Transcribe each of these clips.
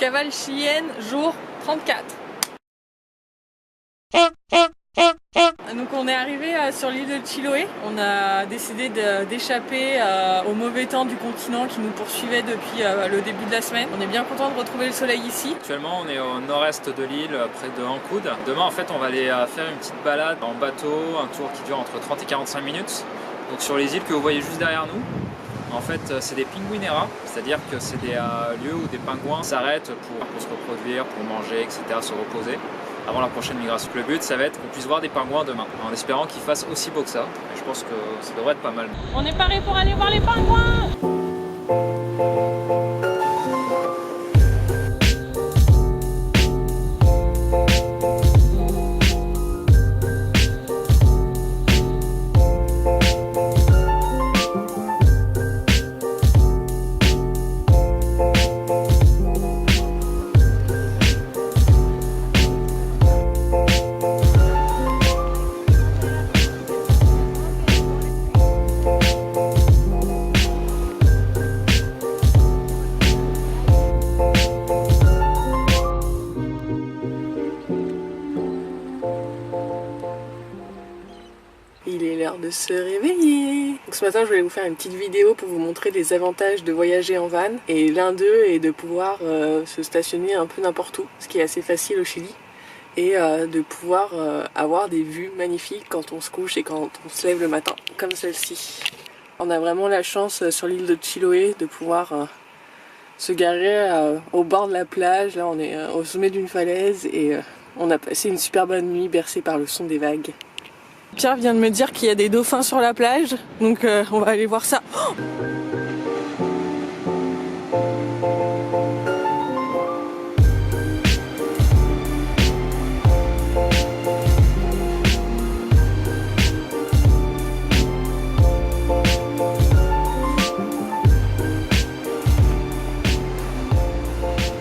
Cavale chilienne, jour 34. Donc on est arrivé sur l'île de Chiloé. On a décidé d'échapper au mauvais temps du continent qui nous poursuivait depuis le début de la semaine. On est bien content de retrouver le soleil ici. Actuellement on est au nord-est de l'île, près de Ancud. Demain en fait on va aller faire une petite balade en bateau, un tour qui dure entre 30 et 45 minutes. Donc sur les îles que vous voyez juste derrière nous. En fait c'est des pinguineras, c'est-à-dire que c'est des lieux où des pingouins s'arrêtent pour se reproduire, pour manger, etc., se reposer avant la prochaine migration. Le but ça va être qu'on puisse voir des pingouins demain, en espérant qu'ils fassent aussi beau que ça. Et je pense que ça devrait être pas mal. On est paré pour aller voir les pingouins. Il est l'heure de se réveiller. Donc ce matin je voulais vous faire une petite vidéo pour vous montrer les avantages de voyager en van. Et l'un d'eux est de pouvoir se stationner un peu n'importe où, ce qui est assez facile au Chili. Et de pouvoir avoir des vues magnifiques quand on se couche et quand on se lève le matin, comme celle-ci. On a vraiment la chance sur l'île de Chiloé de pouvoir se garer au bord de la plage. Là on est au sommet d'une falaise et on a passé une super bonne nuit bercée par le son des vagues. Pierre vient de me dire qu'il y a des dauphins sur la plage, donc on va aller voir ça. Oh,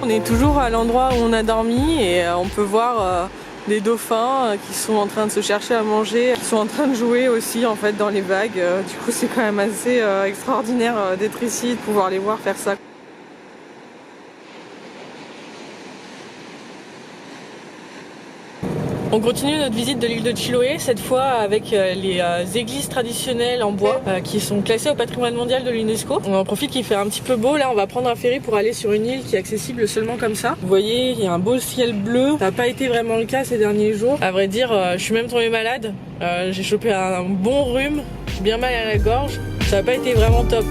on est toujours à l'endroit où on a dormi et on peut voir des dauphins qui sont en train de se chercher à manger, qui sont en train de jouer aussi en fait dans les vagues. Du coup c'est quand même assez extraordinaire d'être ici et de pouvoir les voir faire ça. On continue notre visite de l'île de Chiloé, cette fois avec les églises traditionnelles en bois qui sont classées au patrimoine mondial de l'UNESCO. On en profite qu'il fait un petit peu beau, là on va prendre un ferry pour aller sur une île qui est accessible seulement comme ça. Vous voyez, il y a un beau ciel bleu, ça n'a pas été vraiment le cas ces derniers jours. À vrai dire, je suis même tombée malade, j'ai chopé un bon rhume, bien mal à la gorge, ça n'a pas été vraiment top.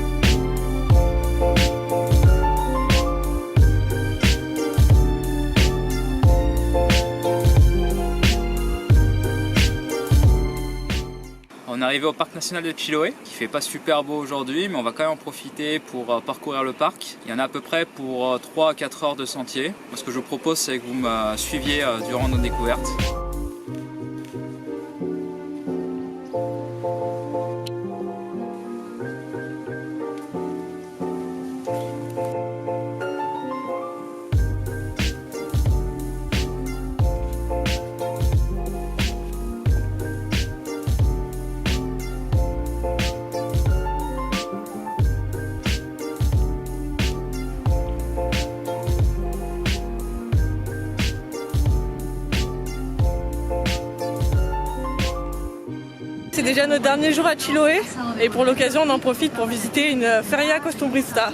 On est arrivé au parc national de Chiloé, qui fait pas super beau aujourd'hui, mais on va quand même en profiter pour parcourir le parc. Il y en a à peu près pour 3 à 4 heures de sentier. Moi, ce que je vous propose, c'est que vous me suiviez durant nos découvertes. C'est déjà notre dernier jour à Chiloé et pour l'occasion on en profite pour visiter une feria costumbrista.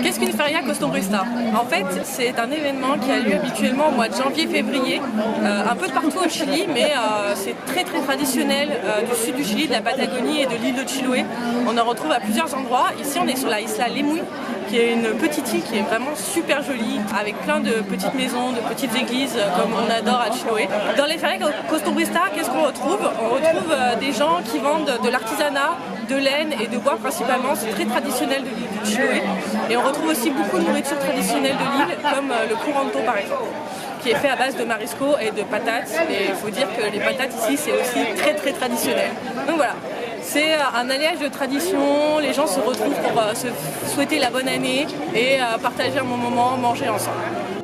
Qu'est-ce qu'une feria costumbrista? En fait, c'est un événement qui a lieu habituellement au mois de janvier-février, un peu de partout au Chili, mais c'est très traditionnel du sud du Chili, de la Patagonie et de l'île de Chiloé. On en retrouve à plusieurs endroits. Ici, on est sur la Isla Lemuy, qui est une petite île qui est vraiment super jolie, avec plein de petites maisons, de petites églises, comme on adore à Chiloé. Dans les ferias costumbrista, qu'est-ce qu'on retrouve? On retrouve des gens qui vendent de l'artisanat, de laine et de bois principalement, c'est très traditionnel de l'île de Chiloé. Et on retrouve aussi beaucoup de nourriture traditionnelle de l'île, comme le curanto par exemple, qui est fait à base de marisco et de patates. Et il faut dire que les patates ici, c'est aussi très traditionnel. Donc voilà, c'est un alliage de tradition, les gens se retrouvent pour se souhaiter la bonne année et partager un bon moment, manger ensemble.